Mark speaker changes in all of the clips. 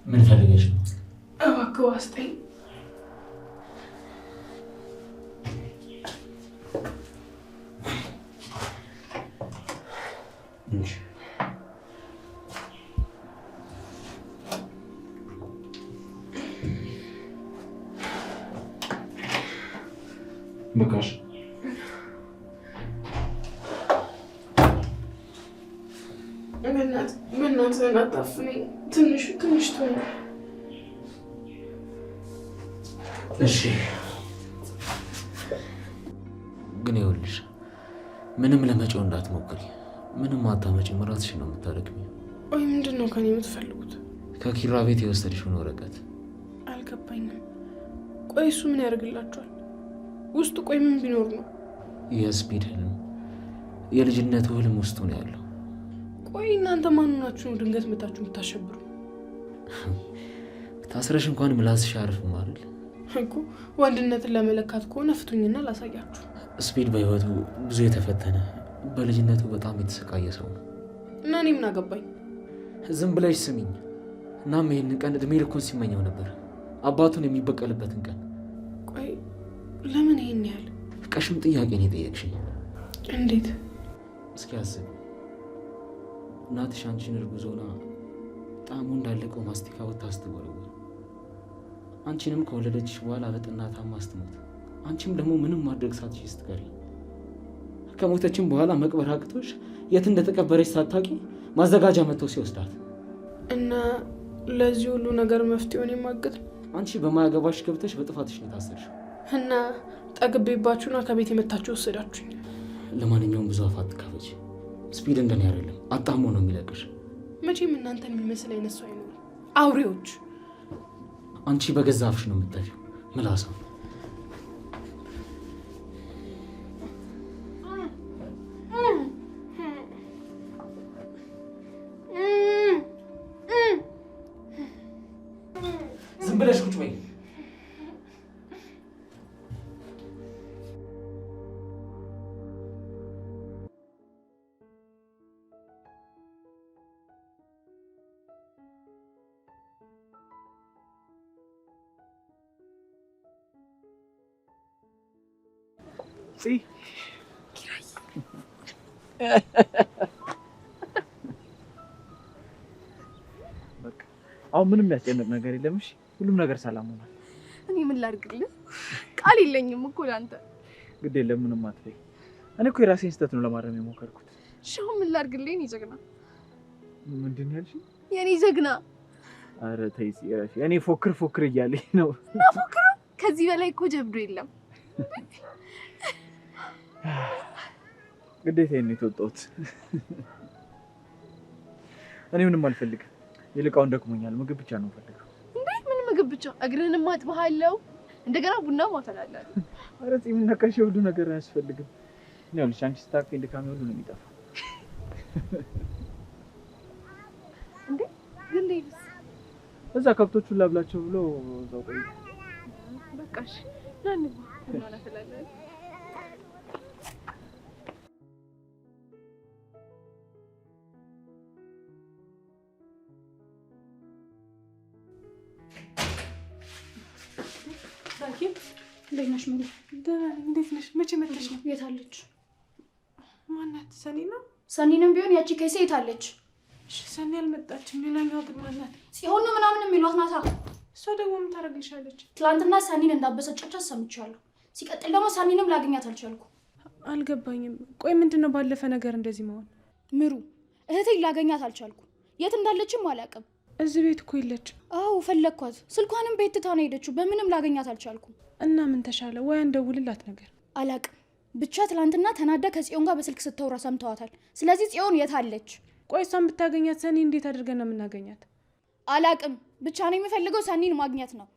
Speaker 1: ምን ፈልገሽ ነው?
Speaker 2: እባክህ ዋስጠኝ።
Speaker 1: በቃሽ።
Speaker 2: በእናትህ አታፍነኝ። ትንሽ ትሆን።
Speaker 1: እሺ ግን ይኸውልሽ ምንም ለመጪው እንዳትሞክሪ። ምንም አታመጪም፣ እራስሽን ነው የምታደርጊው።
Speaker 2: ቆይ ምንድን ነው ከኔ የምትፈልጉት?
Speaker 1: ከኪራ ቤት የወሰድሽውን ወረቀት።
Speaker 2: አልገባኝም። ቆይ እሱ ምን ያደርግላችኋል? ውስጡ ቆይ ምን ቢኖር ነው?
Speaker 1: የስፒድ ህልም፣ የልጅነቱ ህልም ውስጡ ነው ያለው።
Speaker 2: ቆይ እናንተ ማን ናችሁ ነው ድንገት መታችሁ የምታሸብሩ?
Speaker 1: ታስረሽ እንኳን ምላስሽ አያርፍም አይደል
Speaker 2: እኮ። ወንድነትን ለመለካት ከሆነ ፍቱኝና ላሳያችሁ።
Speaker 1: ስፒድ በህይወቱ ብዙ የተፈተነ በልጅነቱ በጣም የተሰቃየ ሰው ነው።
Speaker 2: እና እኔ ምን አገባኝ?
Speaker 1: ዝም ብለሽ ስሚኝ። እናም ይህንን ቀን እድሜ ልኩን ሲመኘው ነበር፣ አባቱን የሚበቀልበትን ቀን።
Speaker 2: ቆይ ለምን ይሄን ያህል?
Speaker 1: ቀሽም ጥያቄ ነው የጠየቅሽኝ።
Speaker 2: እንዴት?
Speaker 1: እስኪ አስብ። እናትሽ አንቺን እርጉዝ ሆና ጣዕሙ እንዳለቀው ማስቲካ ወጥታ ስትወረወር፣ አንቺንም ከወለደችሽ በኋላ በጠና ታማ ስትሞት፣ አንቺም ደግሞ ምንም ማድረግ ሳትችይ ስትቀሪ፣ ከሞተችም በኋላ መቅበር አቅቶሽ የት እንደተቀበረች ሳታውቂ ማዘጋጃ መጥቶ ሲወስዳት
Speaker 2: እና ለዚህ ሁሉ ነገር መፍትሄውን የማገጥ
Speaker 1: አንቺ በማያገባሽ ገብተሽ በጥፋትሽ ነው የታሰርሽው።
Speaker 2: እና ጠግቤባችሁና ከቤት የመታችሁ ወሰዳችሁኝ።
Speaker 1: ለማንኛውም ብዙ አፍ አትካፈች። ስፒድ እንደኔ አይደለም፣ አጣሞ ነው የሚለቅሽ።
Speaker 2: መቼም እናንተ የሚመስል አይነት ሰው አይኖርም። አውሬዎች።
Speaker 1: አንቺ በገዛ አፍሽ ነው የምትጠፊው ምላሳም። ዝም ብለሽ ቁጭ በይ።
Speaker 3: አሁን ምንም የሚያስጨንቅ ነገር የለም። እሺ ሁሉም ነገር ሰላም ሆኗል።
Speaker 4: እኔ ምን ላድርግልህ? ቃል የለኝም እኮ ላንተ።
Speaker 3: ግድ የለም ምንም አትበይ። እኔ እኮ የራሴን ስህተት ነው ለማረም የሞከርኩት።
Speaker 4: እሺ አሁን ምን ላድርግልህ? የኔ ጀግና።
Speaker 3: ምንድን ነው ያልሽኝ?
Speaker 4: የኔ ጀግና።
Speaker 3: ኧረ ተይ ሲራሽ። እኔ ፎክር እያለኝ ነው።
Speaker 4: እና ፎክር። ከዚህ በላይ እኮ ጀብዱ የለም።
Speaker 3: ግዴታዬን ነው የተወጣሁት። እኔ ምንም አልፈልግም። ይልቃውን ደክሞኛል። ምግብ ብቻ ነው ፈልገው።
Speaker 4: እንዴት? ምን ምግብ ብቻ? እግርህንም አጥብሃለሁ፣ እንደገና ቡና ማፈላለሁ።
Speaker 3: ኧረ ፂም ነካሽ፣ ሁሉ ነገር አያስፈልግም። እኔ አልሽ አንቺ ስታውቂ ድካሜ ሁሉ ነው የሚጠፋው።
Speaker 4: እንዴ ግን ሌሊት
Speaker 3: እዛ ከብቶቹን ላብላቸው ብሎ እዛው ቆይ።
Speaker 4: በቃሽ ናን ቡና እናፈላለሁ።
Speaker 2: እንዴት ነሽ ሙሉ? እንዴት ነሽ? መቼ መጥተሽ ነው?
Speaker 4: የት አለች?
Speaker 2: ማናት? ሰኒ ነው?
Speaker 4: ሰኒንም ቢሆን ያቺ ከይሴ የት አለች?
Speaker 2: እሺ ሰኒ አልመጣችም። ሌላኛው ግን ማናት?
Speaker 4: ጽዮን ነው ምናምን የሚሏት ናታ።
Speaker 2: እሷ ደግሞ ምን ታደርግልሻለች?
Speaker 4: ትላንትና ሰኒን እንዳበሰጨቻት ሰምቻለሁ። ሲቀጥል ደግሞ ሰኒንም ላገኛት አልቻልኩም።
Speaker 2: አልገባኝም። ቆይ ምንድነው ባለፈ ነገር እንደዚህ መሆን?
Speaker 4: ምሩ እህቴን ላገኛት አልቻልኩም። የት እንዳለችም አላውቅም።
Speaker 2: እዚህ ቤት እኮ የለችም።
Speaker 4: አዎ ፈለግኳት። ስልኳንም ቤት ትታ ነው ሄደችው። በምንም ላገኛት አልቻልኩም።
Speaker 2: እና ምን ተሻለ? ወይ እንደውልላት ነገር
Speaker 4: አላውቅም። ብቻ ትላንትና ተናዳ ከጽዮን ጋር በስልክ ስታወራ ሰምተዋታል። ስለዚህ ጽዮን የት አለች?
Speaker 2: ቆይ እሷን ብታገኛት ሰኒ እንዴት አድርገን ነው የምናገኛት?
Speaker 4: አላውቅም። ብቻ ነው የሚፈልገው ሰኒን ማግኘት ነው።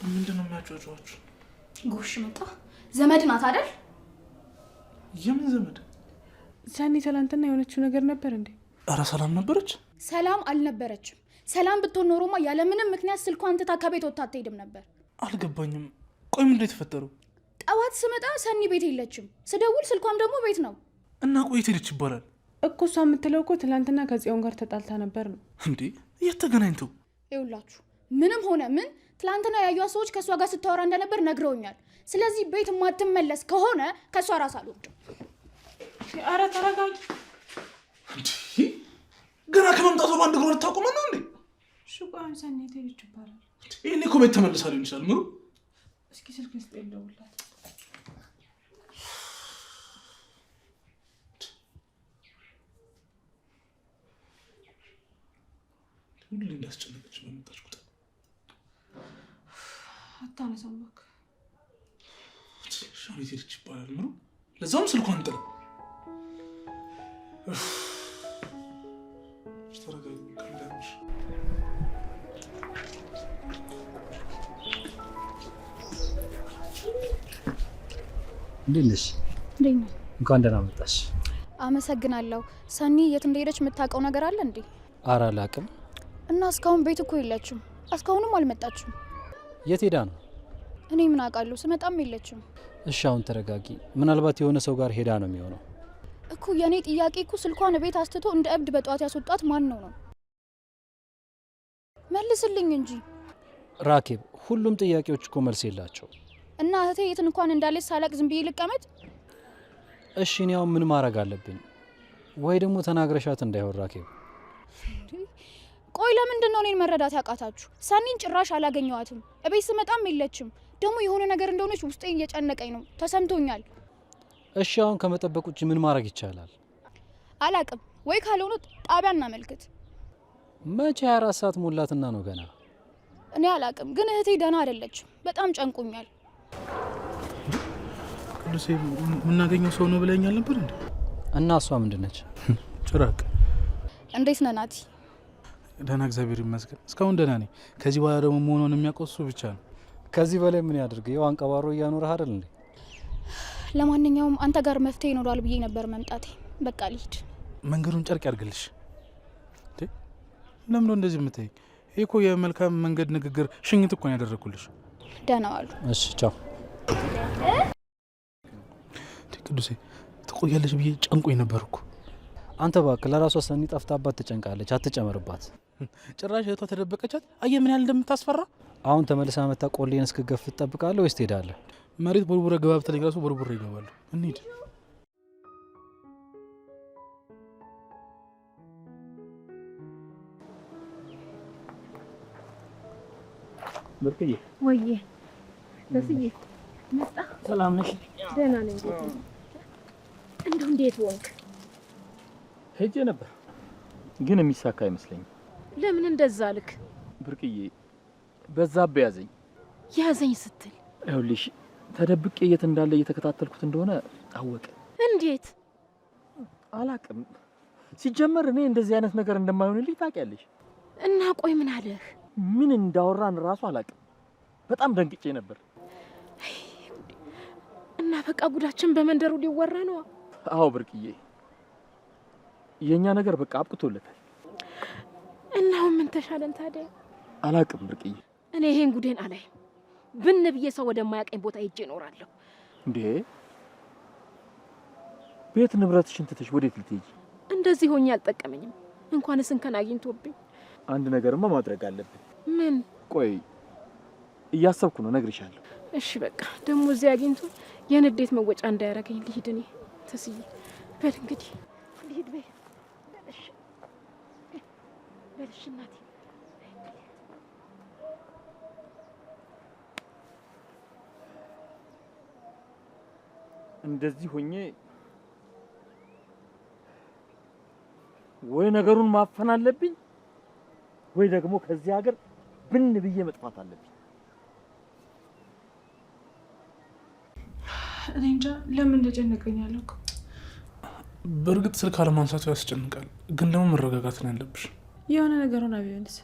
Speaker 5: ምንድነው የሚያጫጫዋችሁ?
Speaker 4: ጎሽ መጣ። ዘመድ ናት አይደል?
Speaker 5: የምን ዘመድ?
Speaker 2: ሰኒ ትላንትና የሆነችው ነገር ነበር እንዴ?
Speaker 5: ኧረ ሰላም ነበረች።
Speaker 4: ሰላም አልነበረችም። ሰላም ብትሆን ኖሮማ ያለምንም ምክንያት ስልኳን ትታ ከቤት ወጥታ አትሄድም ነበር።
Speaker 5: አልገባኝም። ቆይ ምንድነው የተፈጠረው?
Speaker 4: ጠዋት ስመጣ ሰኒ ቤት የለችም፣ ስደውል ስልኳም ደግሞ ቤት ነው።
Speaker 5: እና ቆየት ሄደች ይባላል
Speaker 2: እኮ። እሷ የምትለው እኮ ትናንትና ከጽዮን ጋር ተጣልታ ነበር ነው
Speaker 5: እንዴ? የት ተገናኝተው?
Speaker 4: ይኸውላችሁ ምንም ሆነ ምን ትላንትና ያዩት ሰዎች ከእሷ ጋር ስታወራ እንደነበር ነግረውኛል። ስለዚህ ቤት የማትመለስ ከሆነ ከእሷ ራስ አልወርድም።
Speaker 2: ኧረ ተረጋጊ።
Speaker 5: ገና ከመምጣቷ በአንድ እግሯ ልታቆመ ነው እንዴ?
Speaker 2: ሹቃን ሰኒ ሄደች ይባላል።
Speaker 5: ይሄኔ እኮ ቤት ተመልሳ ሊሆን ይችላል። ምሩ
Speaker 2: እስኪ ስልክ ውስጥ የለውላት።
Speaker 5: ሁሉ እንዳስጨነቀች በመጣች ቁጥር
Speaker 2: አታነሳም እባክህ።
Speaker 5: ሻሪት ሄደች ይባላል። ምሩ ለዛውም ስልኳን ጥላ። ተረጋጊ ከንዳንሽ
Speaker 6: እንዴት ነሽ? እንኳን ደህና መጣሽ።
Speaker 4: አመሰግናለሁ። ሰኒ የት እንደሄደች የምታውቀው ነገር አለ እንዴ?
Speaker 6: ኧረ አላውቅም።
Speaker 4: እና እስካሁን ቤት እኮ የለችም። እስካሁንም አልመጣችም።
Speaker 6: የት ሄዳ ነው?
Speaker 4: እኔ ምን አውቃለሁ? ስመጣም የለችም።
Speaker 6: እሺ አሁን ተረጋጊ። ምናልባት የሆነ ሰው ጋር ሄዳ ነው የሚሆነው
Speaker 4: እኮ። የኔ ጥያቄ እኮ ስልኳን ቤት አስትቶ እንደ እብድ በጠዋት ያስወጣት ማን ነው? መልስልኝ እንጂ
Speaker 6: ራኬብ። ሁሉም ጥያቄዎች እኮ መልስ የላቸው።
Speaker 4: እና እህቴ የት እንኳን እንዳለች ሳላቅ ዝም ብዬ ልቀመጥ?
Speaker 6: እሺ እኔ አሁን ምን ማድረግ አለብኝ? ወይ ደግሞ ተናግረሻት እንዳይሆን ራኬብ።
Speaker 4: ቆይ ለምንድን ነው እኔን መረዳት ያቃታችሁ? ሰኒን ጭራሽ አላገኘዋትም። እቤት ስመጣም የለችም። ደግሞ የሆነ ነገር እንደሆነች ውስጤ እየጨነቀኝ ነው፣ ተሰምቶኛል።
Speaker 6: እሺ አሁን ከመጠበቅ ውጭ ምን ማድረግ ይቻላል?
Speaker 4: አላቅም። ወይ ካልሆነ ጣቢያ እናመልክት።
Speaker 6: መቼ 24 ሰዓት ሞላትና ነው ገና?
Speaker 4: እኔ አላቅም፣ ግን እህቴ ደህና አይደለችም። በጣም ጨንቁኛል።
Speaker 5: ቅዱሴ የምናገኘው ሰው ነው ብለኛል ነበር እንዴ?
Speaker 6: እና እሷ ምንድን ነች?
Speaker 5: ጭራቅ።
Speaker 4: እንዴት ነህ ናቲ?
Speaker 5: ደህና እግዚአብሔር ይመስገን። እስካሁን ደህና ነኝ። ከዚህ በኋላ ደግሞ መሆኑን የሚያውቀው እሱ ብቻ ነው።
Speaker 6: ከዚህ በላይ ምን ያድርግ? ይኸው አንቀባሮ እያኖረህ አይደል እንዴ?
Speaker 4: ለማንኛውም አንተ ጋር መፍትሄ ይኖራል ብዬ ነበር መምጣቴ። በቃ ልሂድ።
Speaker 5: መንገዱን ጨርቅ ያድርግልሽ። ለምን እንደዚህ የምታይ? ይሄ እኮ የመልካም መንገድ ንግግር ሽኝት እኮ ነው ያደረኩልሽ።
Speaker 4: ደህና ዋሉ።
Speaker 6: እሺ ቻው።
Speaker 5: ቅዱሴ ትቆያለሽ ብዬ ጨንቆኝ ነበር እኮ።
Speaker 6: አንተ እባክህ ለራሷ ሰኒ ጠፍታባት ትጨንቃለች፣ አትጨመርባት።
Speaker 5: ጭራሽ እህቷ ተደበቀቻት። አየህ ምን ያህል እንደምታስፈራ።
Speaker 6: አሁን ተመልሳ መታ ቆሌን እስክገፍ ትጠብቃለህ ወይስ ትሄዳለህ?
Speaker 5: መሬት ቦርቡረ ገባ ብትለኝ ራሱ ቦርቡረ ይገባሉ። እንሂድ።
Speaker 3: ብርቅዬ
Speaker 2: ወይዬ ተስዬ መጣ።
Speaker 3: ሰላም ነሽ?
Speaker 2: ደህና ነኝ። እንደው እንዴት ወንክ?
Speaker 3: ሄጄ ነበር ግን የሚሳካ አይመስለኝም።
Speaker 2: ለምን እንደዛ ልክ?
Speaker 3: ብርቅዬ በዛብህ ያዘኝ።
Speaker 2: ያዘኝ ስትል?
Speaker 3: ይኸውልሽ ተደብቄ የት እንዳለ እየተከታተልኩት እንደሆነ አወቀ።
Speaker 2: እንዴት?
Speaker 3: አላቅም። ሲጀመር እኔ እንደዚህ አይነት ነገር እንደማይሆንልኝ ታውቂያለሽ።
Speaker 2: እና ቆይ ምን አለህ?
Speaker 3: ምን እንዳወራን ራሱ አላቅም። በጣም ደንግጬ ነበር።
Speaker 2: እና በቃ ጉዳችን በመንደሩ ሊወራ ነው።
Speaker 3: አዎ ብርቅዬ፣ የኛ ነገር በቃ አብቅቶለታል።
Speaker 2: እና ምን ተሻለን ታዲያ?
Speaker 3: አላቅም ብርቅዬ።
Speaker 2: እኔ ይሄን ጉዴን አላይም። ብን ብዬ ሰው ወደማያቀኝ ቦታ ሄጄ እኖራለሁ።
Speaker 3: እንዴ ቤት ንብረትሽን ትተሽ ወዴት ልትሄጂ?
Speaker 2: እንደዚህ ሆኜ አልጠቀመኝም። እንኳንስ እንከን አግኝቶብኝ።
Speaker 3: አንድ ነገርማ ማድረግ አለብን።
Speaker 2: ምን?
Speaker 3: ቆይ እያሰብኩ ነው፣ እነግርሻለሁ።
Speaker 2: እሺ በቃ ደግሞ እዚህ አግኝቶ የንዴት መወጫ እንዳያረገኝ ልሂድ። እኔ ተስዬ በል እንግዲህ ልሂድ። በይ በልሽ እናቴ።
Speaker 3: እንደዚህ ሆኜ ወይ ነገሩን ማፈን አለብኝ ወይ ደግሞ ከዚህ ሀገር ብን ብዬ መጥፋት አለብኝ።
Speaker 2: እኔ እንጃ ለምን እንደጨነቀኝ አለኩ።
Speaker 5: በእርግጥ ስልክ አለማንሳቱ ያስጨንቃል፣ ግን ደግሞ መረጋጋት ነው ያለብሽ።
Speaker 2: የሆነ ነገር ሆና ቢሆንስ?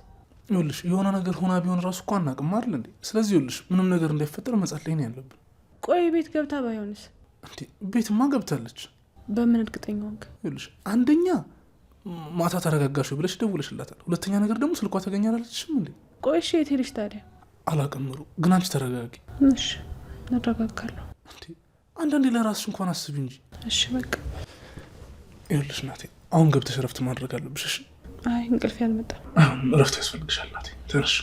Speaker 5: ይኸውልሽ የሆነ ነገር ሆና ቢሆን ራሱ እኮ አናውቅም አይደል እንዴ? ስለዚህ ይኸውልሽ ምንም ነገር እንዳይፈጠር መጸለይ ነው ያለብን።
Speaker 2: ቆይ ቤት ገብታ ባይሆንስ?
Speaker 5: እንዴ ቤትማ ገብታለች።
Speaker 2: በምን እርግጠኛ ሆንክ?
Speaker 5: ይኸውልሽ አንደኛ ማታ ተረጋጋሽ ብለሽ ደውለሽላታል። ሁለተኛ ነገር ደግሞ ስልኳ ተገኘ አላለችሽም እንዴ?
Speaker 2: ቆይ እሺ የት ሄድሽ ታዲያ?
Speaker 5: አላውቅም ምሩ፣ ግን አንቺ ተረጋጊ።
Speaker 2: እሺ እረጋጋለሁ።
Speaker 5: አንዳንዴ ለራስሽ እንኳን አስቢ እንጂ።
Speaker 7: እሺ በቃ
Speaker 5: ይኸውልሽ እናቴ አሁን ገብተሽ እረፍት ማድረግ አለብሽ። እሺ?
Speaker 7: አይ እንቅልፍ ያልመጣ
Speaker 5: እረፍት ያስፈልግሻል እናቴ። ተነሽ።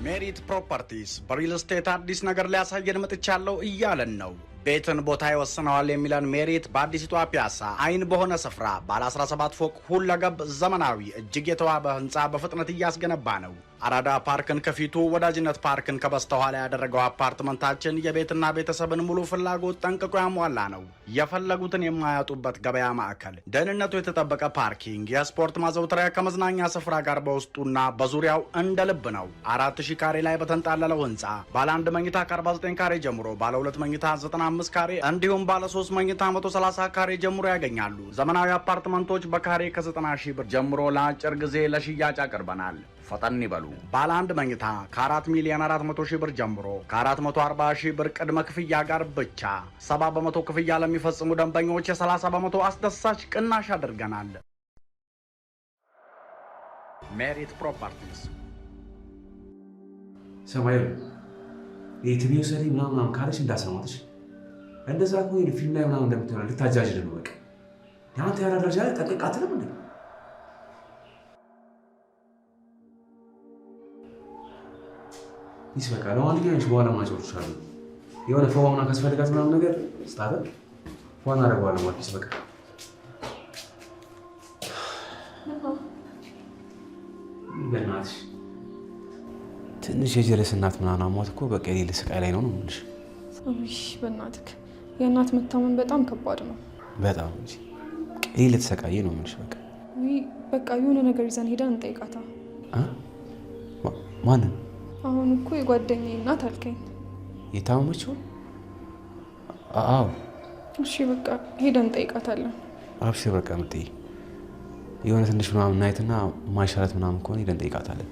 Speaker 8: ሜሪት ፕሮፐርቲስ በሪል ስቴት አዲስ ነገር ሊያሳየን መጥቻለሁ እያለን ነው። ቤትን ቦታ ይወስነዋል የሚለን ሜሪት በአዲሲቷ ፒያሳ አይን በሆነ ስፍራ ባለ 17 ፎቅ ሁለገብ ዘመናዊ እጅግ የተዋበ ህንፃ በፍጥነት እያስገነባ ነው። አራዳ ፓርክን ከፊቱ ወዳጅነት ፓርክን ከበስተኋላ ያደረገው አፓርትመንታችን የቤትና ቤተሰብን ሙሉ ፍላጎት ጠንቅቆ ያሟላ ነው። የፈለጉትን የማያጡበት ገበያ ማዕከል፣ ደህንነቱ የተጠበቀ ፓርኪንግ፣ የስፖርት ማዘውተሪያ ከመዝናኛ ስፍራ ጋር በውስጡና በዙሪያው እንደ ልብ ነው። 4000 ካሬ ላይ በተንጣለለው ህንፃ ባለ 1 መኝታ ከ49 ካሬ ጀምሮ ባለ 2 መኝታ 95 ካሬ እንዲሁም ባለ 3 መኝታ 130 ካሬ ጀምሮ ያገኛሉ። ዘመናዊ አፓርትመንቶች በካሬ ከ90 ሺህ ብር ጀምሮ ለአጭር ጊዜ ለሽያጭ አቅርበናል። ፈጠን ይበሉ። ባለ 1 መኝታ ከ4 ሚሊዮን 400 ሺህ ብር ጀምሮ ከ440 ሺህ ብር ቅድመ ክፍያ ጋር ብቻ 70 በመቶ ክፍያ ለሚፈጽሙ ደንበኞች የ30 በመቶ አስደሳች ቅናሽ አድርገናል። ሜሪት ፕሮፐርቲስ
Speaker 9: ሰማይ የኢትዮጵያ ሰሪ ምናምን ካለሽ እንዳሰማትሽ እንደዛ እኮ ፊልም ላይ ምናምን እንደምትሆነ ልታጃጅል ነው። በቃ ያንተ ያላደረጃ ጠቅቅ አትልም እንዴ? ይስ በቃ ለማንኛውም በኋላ ማጫወች አሉ። የሆነ ፈዋውና ካስፈልጋት ምናምን ነገር ስታደርግ ዋና አደርገዋለሁ ማለት በቃ በእናትሽ ትንሽ የጀለስ እናት ምናምን አሟት እኮ በቃ የሌለ ስቃይ ላይ ነው የምልሽ።
Speaker 7: እሺ በእናትህ የእናት መታመን በጣም ከባድ ነው።
Speaker 9: በጣም እንጂ የሌለ ተሰቃየ ነው የምልሽ። በቃ
Speaker 7: በቃ የሆነ ነገር ይዘን ሄደን እንጠይቃታ።
Speaker 9: ማንን?
Speaker 7: አሁን እኮ የጓደኛዬ እናት አልከኝ።
Speaker 9: የታመመችው? አዎ።
Speaker 7: እሺ በቃ ሄደን እንጠይቃታለን።
Speaker 9: አብሽር በቃ ምትይ የሆነ ትንሽ ምናምን ናይትና ማይሻላት ምናምን ከሆነ ሄደን እንጠይቃታለን።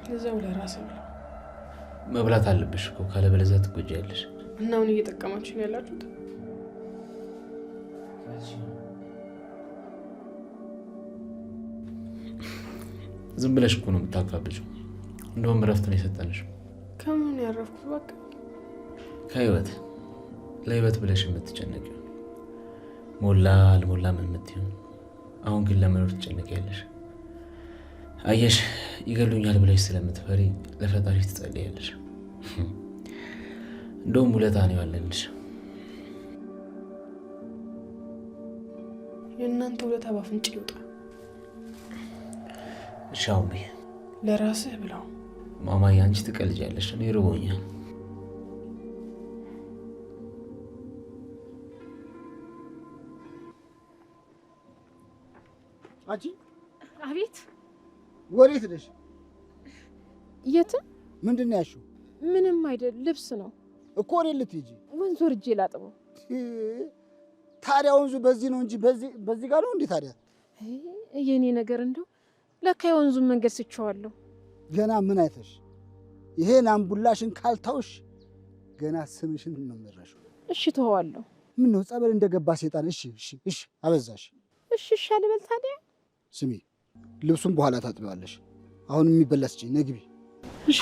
Speaker 7: ለዛው ለራስህ ብላ
Speaker 1: መብላት አለብሽ እኮ ካለበለዚያ ትጎጃለሽ።
Speaker 7: እና አሁን እየጠቀማችሁ ነው ያላችሁት?
Speaker 1: ዝም ብለሽ እኮ ነው የምታካብጂው። እንደውም እረፍት ነው የሰጠንሽ።
Speaker 7: ከምን ያረፍኩት? በቃ
Speaker 1: ከህይወት ለህይወት ብለሽ የምትጨነቂው ሞላ አልሞላ ምን የምትይው፣ አሁን ግን ለመኖር ትጨነቂያለሽ። አየሽ ይገሉኛል ብለሽ ስለምትፈሪ ለፈጣሪ ትጸልያለሽ። እንደውም ውለታ ነው ያለልሽ።
Speaker 7: የእናንተ ውለታ ባፍንጭ ይውጣ።
Speaker 1: ሻውም
Speaker 7: ለራስህ ብላው።
Speaker 1: ማማዬ አንቺ ትቀልጃለሽ፣ እኔ ርቦኛል።
Speaker 10: አንቺ
Speaker 2: አቤት።
Speaker 10: ወዴት ነሽ?
Speaker 2: የትም።
Speaker 10: ምንድን ነው ያልሽው?
Speaker 2: ምንም አይደል፣ ልብስ ነው
Speaker 10: እኮ። ወዴት ልትሄጂ?
Speaker 2: ወንዝ ወርጄ ላጥበው።
Speaker 10: ታዲያ ወንዙ በዚህ ነው እንጂ በዚህ ጋር ነው እንዴ? ታዲያ
Speaker 2: የኔ ነገር እንደው ለካ የወንዙን መንገድ ስቼዋለሁ።
Speaker 10: ገና ምን አይተሽ? ይሄን አምቡላሽን ካልታውሽ ገና ስምሽን ነው የምረሽው።
Speaker 2: እሺ ተዋለሁ።
Speaker 10: ምን ነው ጸበል እንደገባ ሴጣን። እሺ አበዛሽ።
Speaker 2: እሺ ልበል ታዲያ።
Speaker 10: ስሚ፣ ልብሱን በኋላ ታጥቢዋለሽ። አሁን የሚበላስ ጭ ነግቢ።
Speaker 2: እሺ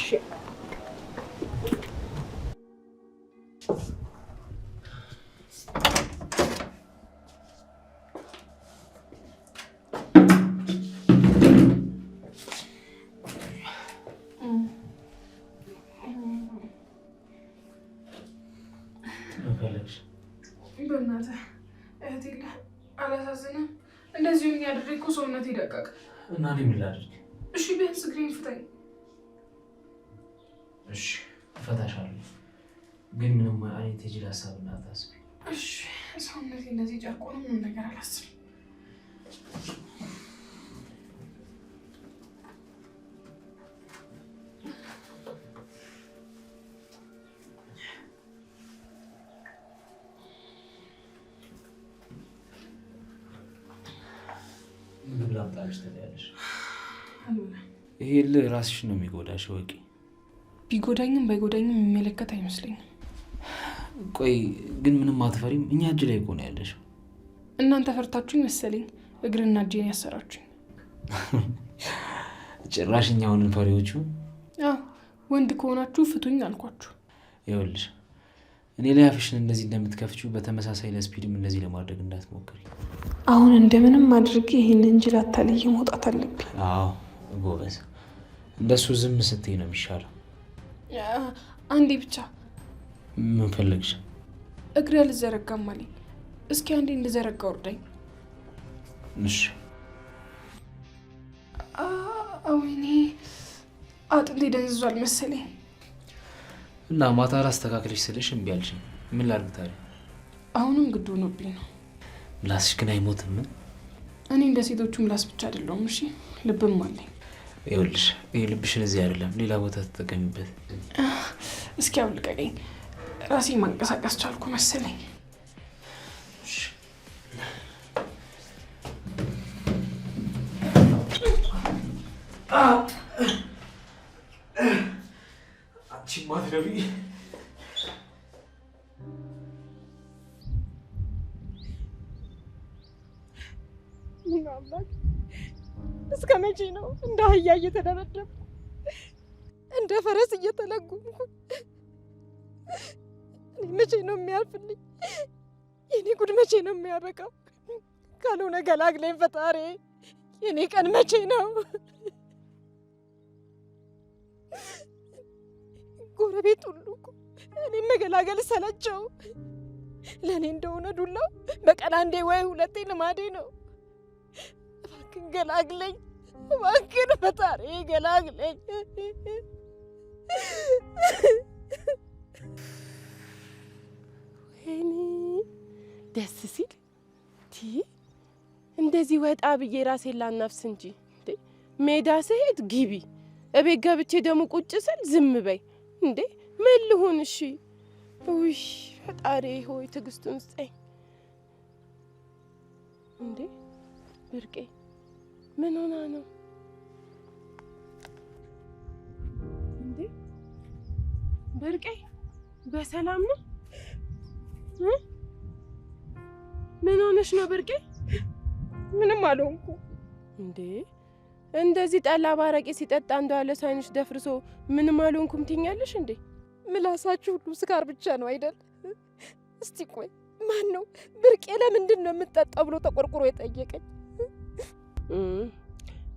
Speaker 7: በእናትህ እህቴ አላሳዝንም። እንደዚሁ ያደረግኩ ሰውነት ይደቀቅ
Speaker 1: እና እኔ ምን ላድርግ?
Speaker 7: እሺ ቢያንስ እግሬን ፍታኝ።
Speaker 1: እሺ እፈታሻለሁ፣ ግን ምንም አይነት የጅል ሀሳብ እንዳታስቢ።
Speaker 7: እሺ ሰውነቴ እንደዚህ ጨርቆ ነው፣ ምንም ነገር አላስብም።
Speaker 1: አብረሽ ትለያለሽ። ይሄ ራስሽ ነው የሚጎዳሽ ወቂ።
Speaker 7: ቢጎዳኝም ባይጎዳኝም የሚመለከት አይመስለኝም።
Speaker 1: ቆይ ግን ምንም አትፈሪም? እኛ እጅ ላይ እኮ ነው ያለሽው።
Speaker 7: እናንተ ፈርታችሁኝ መሰለኝ እግርና እጄን ያሰራችሁኝ።
Speaker 1: ጭራሽ እኛውን ፈሪዎቹ።
Speaker 7: ወንድ ከሆናችሁ ፍቱኝ አልኳችሁ።
Speaker 1: ይኸውልሽ እኔ ላይ አፍሽን እንደዚህ እንደምትከፍቺው በተመሳሳይ ለስፒድም እንደዚህ ለማድረግ እንዳትሞክሪ።
Speaker 7: አሁን እንደምንም አድርጌ ይሄን እንጅል አታልዬ መውጣት አለብኝ።
Speaker 1: አዎ ጎበዝ። እንደሱ ዝም ስትይ ነው የሚሻለው።
Speaker 7: አንዴ ብቻ።
Speaker 1: ምን ፈለግሽ?
Speaker 7: እግሬ አልዘረጋም አለኝ። እስኪ አንዴ እንድዘረጋ ወርዳኝ።
Speaker 1: እሺ።
Speaker 7: ወይኔ አጥንቴ ደንዝዟል መሰለኝ።
Speaker 1: እና ማታ ላስተካክልሽ ስልሽ እምቢ አልሽኝ። ምን ላድርግ ታዲያ?
Speaker 7: አሁንም ግድ ሆኖብኝ ነው።
Speaker 1: ምላስሽ ግን አይሞትም?
Speaker 7: እኔ እንደ ሴቶቹ ምላስ ብቻ አይደለሁም። እሺ ልብም አለኝ።
Speaker 1: ይኸውልሽ ይህ ልብሽን እዚህ አይደለም ሌላ ቦታ ተጠቀሚበት።
Speaker 7: እስኪ አውልቀቀኝ። ራሴ ማንቀሳቀስ ቻልኩ መሰለኝ።
Speaker 1: አንቺ ማትረቢ
Speaker 2: እስከ መቼ ነው እንደ አህያ እየተደበደብኩ እንደ ፈረስ እየተለጉምኩ? መቼ ነው የሚያልፍልኝ? የኔ ጉድ መቼ ነው የሚያበቃው? ካልሆነ ገላግለኝ ፈጣሪ። የኔ ቀን መቼ ነው? ጎረቤት ሁሉ እኔ መገላገል ሰለቸው። ለእኔ እንደሆነ ዱላው በቀን አንዴ ወይ ሁለቴ ልማዴ ነው። እባክን ገላግለኝ፣ እባክን ፈጣሪ ገላግለኝ። ወይኔ ደስ ሲል እንደዚህ ወጣ ብዬ ራሴን ላናፍስ እንጂ ሜዳ ስሄድ ግቢ፣ እቤት ገብቼ ደግሞ ቁጭ ስል ዝም በይ። እንዴ ምን ልሁን? እሺ ውይ ፈጣሪ ሆይ ትዕግስቱን ስጠኝ። እንዴ ብርቄ ምን ሆና ነው? እንዴ ብርቄ በሰላም ነው? ምን ሆነሽ ነው ብርቄ? ምንም አልሆንኩ። እንዴ እንደዚህ ጠላ ባረቄ ሲጠጣ እንደዋለ ሳይንሽ ደፍርሶ ምንም አልሆንኩም ትኛለሽ እንዴ? ምላሳችሁ ሁሉ ስካር ብቻ ነው አይደል? እስቲ ቆይ ማን ነው ብርቄ ለምንድን ነው የምትጠጣው ብሎ ተቆርቁሮ የጠየቀኝ?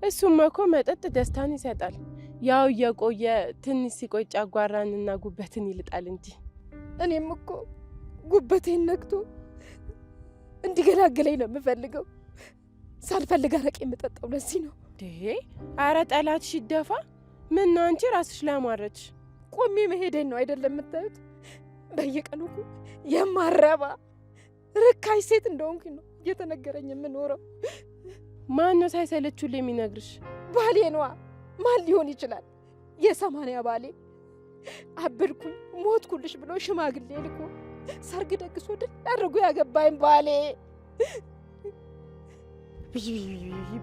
Speaker 2: እሱማ እኮ መጠጥ ደስታን ይሰጣል። ያው እየቆየ ትንሽ ሲቆይ ጨጓራንና ጉበትን ይልጣል እንጂ። እኔም እኮ ጉበቴን ነክቶ እንዲገላግለኝ ነው የምፈልገው። ሳልፈልግ አረቄ የምጠጣው ለዚህ ነው። አረ ጠላትሽ ይደፋ። ምን ነው አንቺ ራስሽ ላይ አማረች። ቆሜ መሄዴን ነው አይደለም የምታዩት? በየቀኑ እኮ የማረባ ርካሽ ሴት እንደሆንኩ ነው እየተነገረኝ የምኖረው። ማን ነው ሳይሰለችሁልኝ የሚነግርሽ? ባሌ ነዋ። ማን ሊሆን ይችላል? የ80 ባሌ። አብድኩኝ ሞትኩልሽ ብሎ ሽማግሌ ልኮ ሰርግ ደግሶ ድል አድርጎ ያገባኝ ባሌ።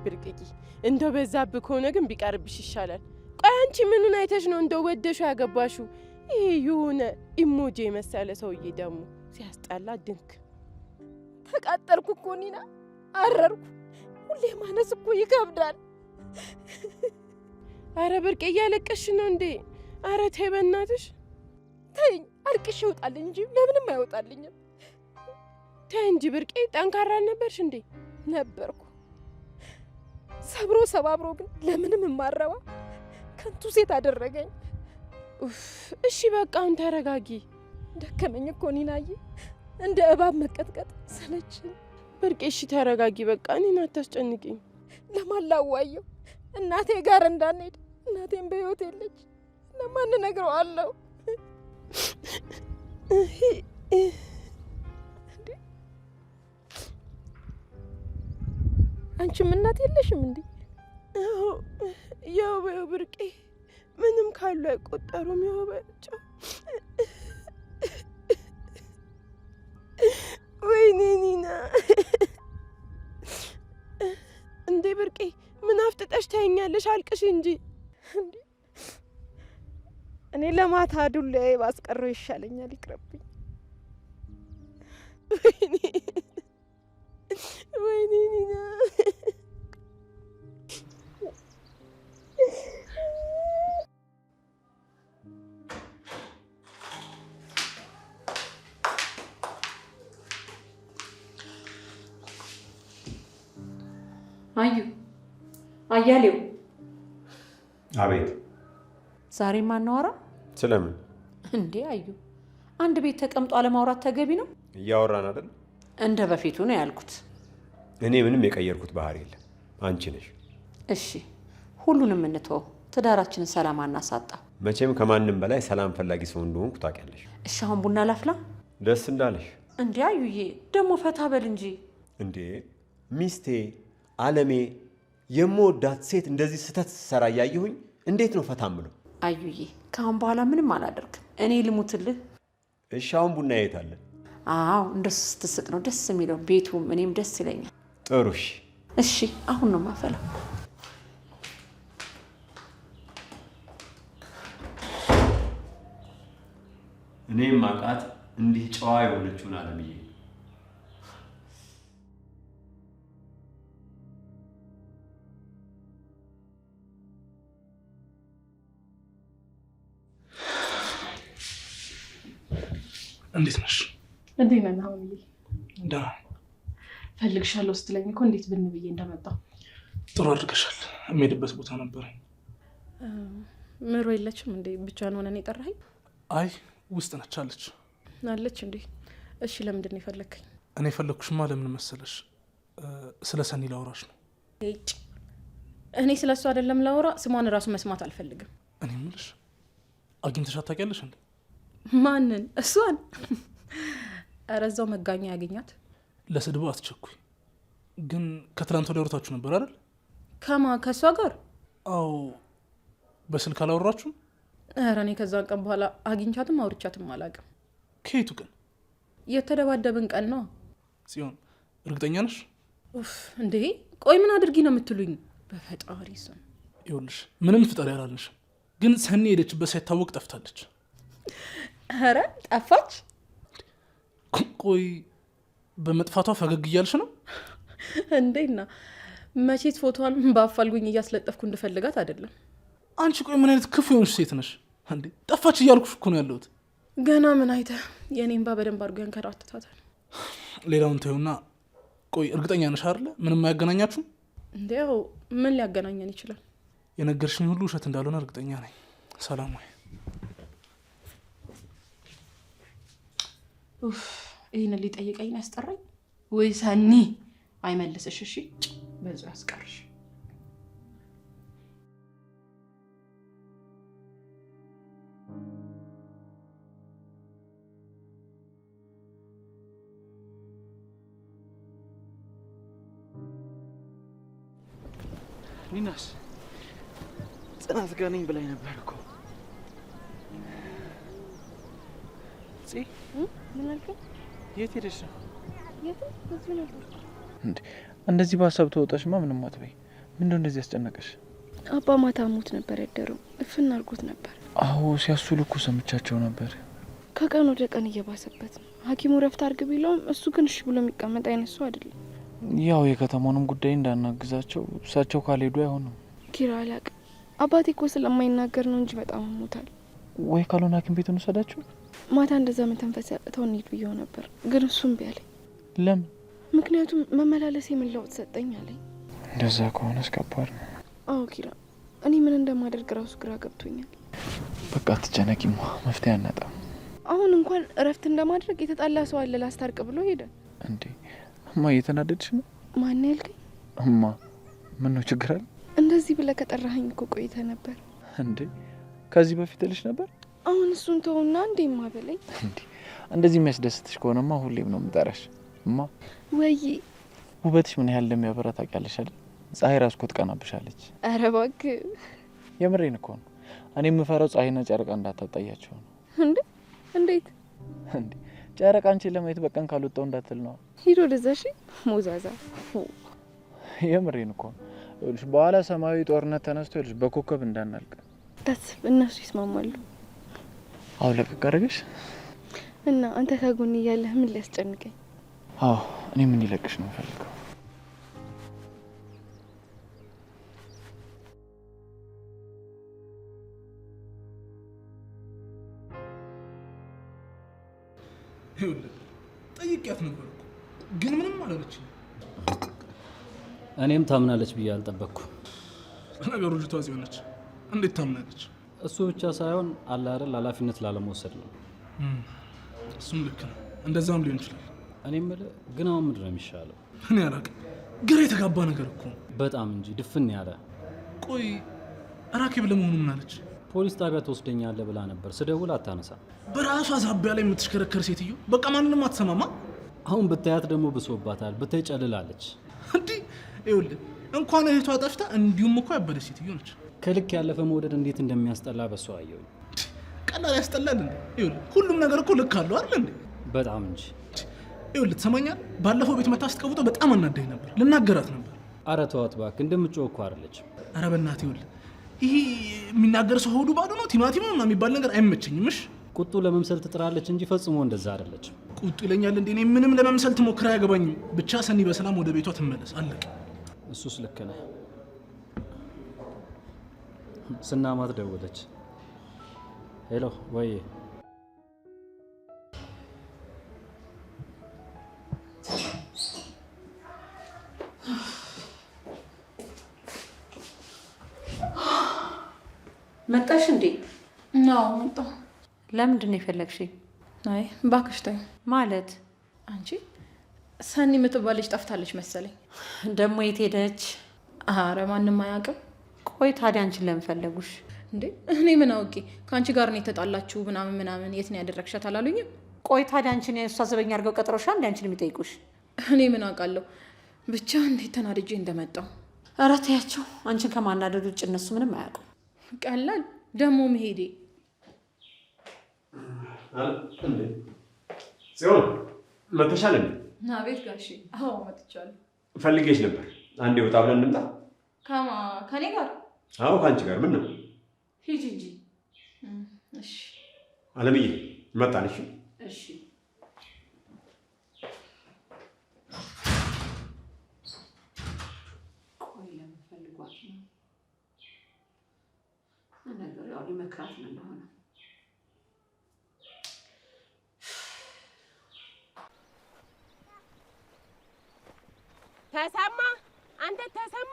Speaker 2: ብርቅቂ እንደው በዛብህ ከሆነ ግን ቢቀርብሽ ይሻላል። ቆይ አንቺ ምኑን አይተሽ ነው እንደው ወደሽው ያገባሽው? ይሄ የሆነ ኢሞጂ የመሰለ ሰውዬ ደግሞ ሲያስጠላ ድንክ። ተቃጠልኩ እኮ ኒና፣ አረርኩ። ሁሌ ማነስ እኮ ይከብዳል። አረ ብርቄ እያለቀሽ ነው እንዴ? አረ ተይ በእናትሽ ተይኝ። አልቅሽ ይወጣል እንጂ ለምንም አይወጣልኝም። ተይ እንጂ ብርቄ። ጠንካራ ነበርሽ እንዴ? ነበርኩ። ሰብሮ ሰባብሮ ግን ለምንም የማረባ ከንቱ ሴት አደረገኝ። እሺ በቃ አሁን ተረጋጊ። ደከመኝ እኮ ኒናዬ፣ እንደ እባብ መቀጥቀጥ ሰለችኝ። ብርቄ እሺ ተረጋጊ በቃ። እኔን አታስጨንቂኝ። ለማን ላዋየው? እናቴ ጋር እንዳንሄድ። እናቴም በሕይወት የለች። ለማን እነግረዋለሁ? አንቺም እናት የለሽም እንዴ? ያው ብርቄ ምንም ካሉ አይቆጠሩም። ያው በጫ ወይኔ ኒና። እንዴ ብርቄ መጠሽ ታይኛለሽ? አልቅሽ እንጂ እኔ ለማታ ዱላዬ ባስቀረው ይሻለኛል። ይቅርብኝ። ወይኔ ኒና
Speaker 11: አዩ አያሌው።
Speaker 9: አቤት።
Speaker 11: ዛሬ ማናወራ?
Speaker 9: ስለምን
Speaker 11: እንዴ አዩ፣ አንድ ቤት ተቀምጦ አለማውራት ተገቢ ነው?
Speaker 9: እያወራን አይደል?
Speaker 11: እንደ በፊቱ ነው ያልኩት።
Speaker 9: እኔ ምንም የቀየርኩት ባህሪ የለም፣ አንቺ ነሽ።
Speaker 11: እሺ ሁሉንም እንተው፣ ትዳራችንን ሰላም አናሳጣ።
Speaker 9: መቼም ከማንም በላይ ሰላም ፈላጊ ሰው እንደሆንኩ ታውቂያለሽ።
Speaker 11: እሺ አሁን ቡና ላፍላ?
Speaker 9: ደስ እንዳለሽ።
Speaker 11: እንዴ አዩዬ ደግሞ ፈታ በል እንጂ።
Speaker 9: እንዴ ሚስቴ አለሜ የምወዳት ሴት እንደዚህ ስተት ሰራ እያየሁኝ እንዴት ነው ፈታ ምለው?
Speaker 11: አዩዬ ከአሁን በኋላ ምንም አላደርግም። እኔ ልሙትልህ።
Speaker 9: እሺ አሁን ቡና የት አለ?
Speaker 11: አዎ እንደሱ ስትስቅ ነው ደስ የሚለው፣ ቤቱም እኔም ደስ ይለኛል።
Speaker 9: ጥሩ እሺ።
Speaker 11: እሺ አሁን ነው ማፈላው።
Speaker 9: እኔም ማቃት እንዲህ ጨዋ የሆነችውን አለምዬ።
Speaker 5: እንዴት ነሽ?
Speaker 7: እንዴት ነህ አሁንዬ?
Speaker 5: ደህና
Speaker 7: ፈልግሻለሁ ስትለኝ እኮ እንዴት ብን ብዬ እንደመጣሁ።
Speaker 5: ጥሩ አድርገሻል። የምሄድበት ቦታ ነበረኝ።
Speaker 7: ምሮ የለችም እንዴ? ብቻዋን ሆነን የጠራኸኝ?
Speaker 5: አይ ውስጥ ነች አለች።
Speaker 7: አለች እንዴ? እሺ ለምንድን ነው የፈለግከኝ?
Speaker 5: እኔ የፈለግኩሽማ ለምን መሰለሽ? ስለ ሰኒ ላውራሽ ነው።
Speaker 7: እኔ ስለ እሱ አይደለም ላውራ፣ ስሟን እራሱ መስማት አልፈልግም።
Speaker 5: እኔ የምልሽ አግኝተሻት ታውቂያለሽ እንዴ?
Speaker 7: ማንን? እሷን? ኧረ እዛው መጋኛ ያገኛት።
Speaker 5: ለስድቡ አትቸኩኝ። ግን ከትላንት ወዲያ አውርታችሁ ነበር አይደል?
Speaker 7: ከማ? ከእሷ ጋር?
Speaker 5: አዎ። በስልክ አላወራችሁም?
Speaker 7: ኧረ እኔ ከዛን ቀን በኋላ አግኝቻትም አውርቻትም አላውቅም።
Speaker 5: ከየቱ ቀን?
Speaker 7: የተደባደብን ቀን ነው።
Speaker 5: ጽዮን እርግጠኛ ነሽ?
Speaker 7: እንዴ ቆይ ምን አድርጊ ነው የምትሉኝ? በፈጣሪ ስም
Speaker 5: ይኸውልሽ ምንም ፍጠሪ አላልንሽም፣ ግን ሰኒ ሄደችበት ሳይታወቅ ጠፍታለች።
Speaker 7: ኧረ ጠፋች?
Speaker 5: ቆይ በመጥፋቷ ፈገግ እያልሽ ነው
Speaker 7: እንዴና? መቼት ፎቶዋን በአፋልጉኝ እያስለጠፍኩ እንድፈልጋት አይደለም።
Speaker 5: አንቺ ቆይ ምን አይነት ክፉ የሆንሽ ሴት ነሽ እንዴ? ጠፋች እያልኩሽ እኮ ነው ያለሁት።
Speaker 7: ገና ምን አይተህ? የኔን በደንብ አድርጎ ያንከራትታታል።
Speaker 5: ሌላውን ተይውና፣ ቆይ እርግጠኛ ነሽ አይደለ ምንም አያገናኛችሁም?
Speaker 7: እንዲያው ምን ሊያገናኘን ይችላል?
Speaker 5: የነገርሽኝ ሁሉ ውሸት እንዳልሆነ እርግጠኛ ነኝ። ሰላም ወይ?
Speaker 7: ይህን ሊጠይቀኝ ያስጠራኝ ወይ ሰኒ? አይመልስሽ። እሺ በዛ ያስቀርሽ።
Speaker 3: ኒናስ ጽናት ጋር ነኝ ብላኝ ነበር እኮ።
Speaker 2: ምን አልከኝ?
Speaker 3: የት ሄደሽ ነው?
Speaker 2: የት? እዚህ ነበር።
Speaker 3: እንዴ እንደዚህ በሀሳብ ተወጣሽማ ምንም አትበይ። ምንድነው እንደዚህ ያስጨነቀሽ?
Speaker 2: አባ ማታ ሞት ነበር ያደረው። እፍና አድርጎት ነበር።
Speaker 3: አዎ ሲያሱሉ እኮ ሰምቻቸው ነበር።
Speaker 2: ከቀን ወደ ቀን እየባሰበት ነው። ሐኪሙ ረፍት አድርግ ቢለውም እሱ ግን እሺ ብሎ የሚቀመጥ አይነት ሰው አይደለም።
Speaker 3: ያው የከተማውንም ጉዳይ እንዳናግዛቸው እሳቸው ካልሄዱ አይሆንም።
Speaker 2: ኪራ አላቅም። አባቴ እኮ ስለማይናገር ነው እንጂ በጣም ሞታል።
Speaker 3: ወይ ካልሆነ ሐኪም ቤት እንውሰዳቸው።
Speaker 2: ማታ እንደዛ መተንፈስ ያቅተው እንሂድ ብየው ነበር፣ ግን እሱም ቢያለኝ።
Speaker 3: ለምን?
Speaker 2: ምክንያቱም መመላለስ የምለውጥ ሰጠኝ አለኝ።
Speaker 3: እንደዛ ከሆነ እስከባድ ነው።
Speaker 2: አዎ ኪራ፣ እኔ ምን እንደማደርግ ራሱ ግራ ገብቶኛል።
Speaker 3: በቃ አትጨነቂማ፣ መፍትሄ አናጣም።
Speaker 2: አሁን እንኳን እረፍት እንደማድረግ የተጣላ ሰው አለ ላስታርቅ ብሎ ሄደ።
Speaker 3: እንዴ እማ እየተናደድሽ ነው?
Speaker 2: ማን ያልከኝ?
Speaker 3: እማ ምን ነው ችግር አለ?
Speaker 2: እንደዚህ ብለህ ከጠራኸኝ እኮ ቆይተ ነበር።
Speaker 3: እንዴ ከዚህ በፊት ልሽ ነበር።
Speaker 2: አሁን እሱን ተውና እንዴማ በለኝ።
Speaker 3: እንዴ እንደዚህ የሚያስደስትሽ ከሆነማ ሁሌም ነው የምጠራሽ እማ።
Speaker 2: ወይ
Speaker 3: ውበትሽ ምን ያህል እንደሚያበራ ታውቂያለሽ አይደል? ፀሐይ ራስ እኮ ትቀናብሻለች።
Speaker 2: ኧረ እባክህ
Speaker 3: የምሬን እኮ ነው። እኔ የምፈራው ፀሐይና ጨረቃ እንዳታጣያቸው ነው።
Speaker 2: እንዴ እንዴት?
Speaker 3: እንዴ ጨረቃ አንቺን ለማየት በቀን ካልወጣው እንዳትል ነው።
Speaker 2: ሂዶ ወደዛ። እሺ ሞዛዛ።
Speaker 3: የምሬን እኮ ነው።
Speaker 12: ይኸውልሽ በኋላ ሰማያዊ ጦርነት ተነስቶ ይኸውልሽ በኮከብ እንዳናልቅ።
Speaker 2: ደስ እነሱ ይስማማሉ።
Speaker 12: አዎ ለቀቅ አደረገሽ
Speaker 2: እና አንተ ከጎን እያለህ ምን ሊያስጨንቀኝ?
Speaker 12: አዎ እኔም እንዲለቅሽ ነው የምፈልገው።
Speaker 5: ይኸውልህ ጠይቄያት ነበር እኮ ግን ምንም አላለችኝ።
Speaker 6: እኔም ታምናለች ብዬ አልጠበቅኩም።
Speaker 5: ነገሩ ልጅቷ እዚህ ሆነች። እንዴት ታምናለች?
Speaker 6: እሱ ብቻ ሳይሆን አለ አይደል ኃላፊነት ላለመውሰድ ነው።
Speaker 5: እሱም ልክ ነው፣ እንደዛም ሊሆን ይችላል።
Speaker 6: እኔ የምልህ ግን አሁን ምንድን ነው የሚሻለው?
Speaker 5: እኔ አላውቅም፣ ግራ የተጋባ ነገር እኮ
Speaker 6: በጣም እንጂ ድፍን ያለ።
Speaker 5: ቆይ ራኬብ ለመሆኑ ምን አለች?
Speaker 6: ፖሊስ ጣቢያ ትወስደኛለህ ብላ ነበር። ስደውል አታነሳ።
Speaker 5: በራሷ ዛቢያ ላይ የምትሽከረከር ሴትዮ በቃ ማንንም አትሰማማ።
Speaker 6: አሁን ብታያት ደግሞ ብሶባታል። ብታይ ጨልላለች።
Speaker 5: እንዲህ ይኸውልህ እንኳን እህቷ ጠፍታ እንዲሁም እኮ ያበደች ሴትዮ ነች።
Speaker 6: ከልክ ያለፈ መውደድ እንዴት እንደሚያስጠላ በሷ አየሁኝ።
Speaker 5: ቀላል ያስጠላል እንዴ? ይኸውልህ ሁሉም ነገር እኮ ልክ አለው አይደል እንዴ?
Speaker 6: በጣም እንጂ።
Speaker 5: ይኸውልህ ትሰማኛለህ? ባለፈው ቤት መታ ስትቀውጠው በጣም አናደኝ ነበር፣ ልናገራት ነበር።
Speaker 6: አረ ተዋት እባክህ፣ እንደምጮህ እኮ አይደለችም።
Speaker 5: አረ በእናትህ ይኸውልህ ይሄ የሚናገር ሰው ሆዱ ባዶ ነው ቲማቲም ነው የሚባል ነገር አይመቸኝም። እሺ
Speaker 6: ቁጡ ለመምሰል ትጥራለች እንጂ ፈጽሞ እንደዛ አይደለችም።
Speaker 5: ቁጡ ይለኛል እንዴ? እኔ ምንም ለመምሰል ትሞክራ አያገባኝም። ብቻ ሰኒ በሰላም ወደ ቤቷ ትመለስ፣ አለቀ።
Speaker 6: እሱስ ልክ ነህ። ስናማት ደወለች። ሄሎ ወይ
Speaker 11: መጣሽ እንዴ?
Speaker 7: ነው መጣሁ።
Speaker 11: ለምንድን ነው የፈለግሽኝ?
Speaker 7: አይ እባክሽ ተይው።
Speaker 11: ማለት
Speaker 7: አንቺ ሰኒ የምትባል ልጅ ጠፍታለች መሰለኝ።
Speaker 11: ደግሞ የት ሄደች?
Speaker 7: አረ ማንም አያውቅም።
Speaker 11: ቆይ ታዲያ አንቺን ለምን ፈለጉሽ
Speaker 7: እንዴ? እኔ ምን አውቄ? ከአንቺ ጋር ነው የተጣላችሁ ምናምን የት ነው ያደረግሻት አላሉኝም?
Speaker 11: ቆይ ታዲያ አንቺን የእሷ ዘበኛ አድርገው ቀጥሮሻል እንዴ? አንቺን የሚጠይቁሽ?
Speaker 7: እኔ ምን አውቃለሁ? ብቻ እንዴት ተናድጄ እንደመጣው።
Speaker 11: ኧረ ተያቸው። አንቺን ከማናደድ ውጭ እነሱ ምንም አያውቁም።
Speaker 7: ቀላል ደግሞ መሄዴ
Speaker 9: ጽዮን መተሻል እንዴ?
Speaker 7: አቤት ጋሼ። አዎ መጥቻለሁ።
Speaker 9: ፈልጌሽ ነበር። አንዴ ወጣ ብለን እንምጣ።
Speaker 7: ከኔ ጋር?
Speaker 9: አዎ ከአንቺ ጋር። ምን ነው?
Speaker 7: ሂጂ እንጂ። እሺ
Speaker 9: አለምዬ መጣን። እሺ
Speaker 11: እሺ። ቆይ ለምን ፈልጓት ነው? ነገር ያው ሊመክራት ነው እንደሆነ።
Speaker 2: ተሰማ፣ አንተ ተሰማ።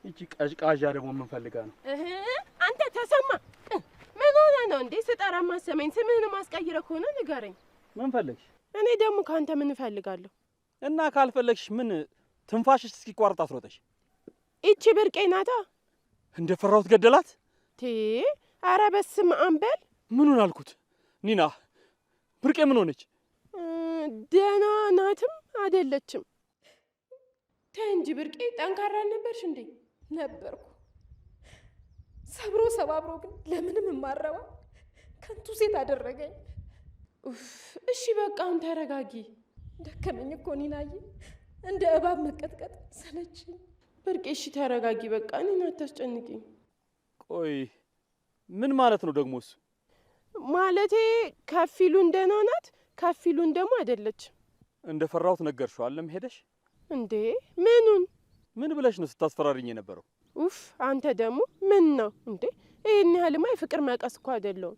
Speaker 3: እቺ ቀዥቃዣ ደግሞ ምን ፈልጋ ነው?
Speaker 2: አንተ ተሰማ ምን ሆነ ነው እንዴ? ስጠራ ማሰመኝ ስምህን ማስቀይረህ ከሆነ ንገረኝ።
Speaker 3: ምን ፈለግሽ?
Speaker 2: እኔ ደግሞ ካንተ ምን እፈልጋለሁ?
Speaker 3: እና ካልፈለግሽ ምን ትንፋሽሽ እስኪቋርጥ አስሮጠሽ?
Speaker 2: እቺ ብርቄ ናታ።
Speaker 3: እንደፈራሁት ገደላት።
Speaker 2: ኧረ በስመ አብ በል።
Speaker 3: ምኑን አልኩት? ኒና ብርቄ ምን ሆነች?
Speaker 2: ደህና ናትም አይደለችም። ተይ እንጂ ብርቄ፣ ጠንካራ ነበርሽ እንዴ?
Speaker 4: ነበርኩ። ሰብሮ ሰባብሮ ግን ለምንም የማረባ ከንቱ ሴት አደረገኝ።
Speaker 2: እሺ በቃ አሁን ተረጋጊ።
Speaker 4: ደከመኝ እኮ ኒናዬ፣ እንደ እባብ መቀጥቀጥ ሰለችኝ።
Speaker 2: ብርቄ እሺ ተረጋጊ በቃ፣ እኔን አታስጨንቂኝ።
Speaker 3: ቆይ ምን ማለት ነው ደግሞስ?
Speaker 2: ማለቴ ከፊሉን ደህና ናት፣ ከፊሉን ደግሞ አይደለችም።
Speaker 3: እንደፈራሁት ነገርሽው አለም ሄደሽ
Speaker 2: እንዴ? ምኑን?
Speaker 3: ምን ብለሽ ነው ስታስፈራሪኝ የነበረው?
Speaker 2: አንተ ደግሞ ምን ነው እንዴ? ይሄን ያህልማ የፍቅር መቀስ እኮ አይደለሁም።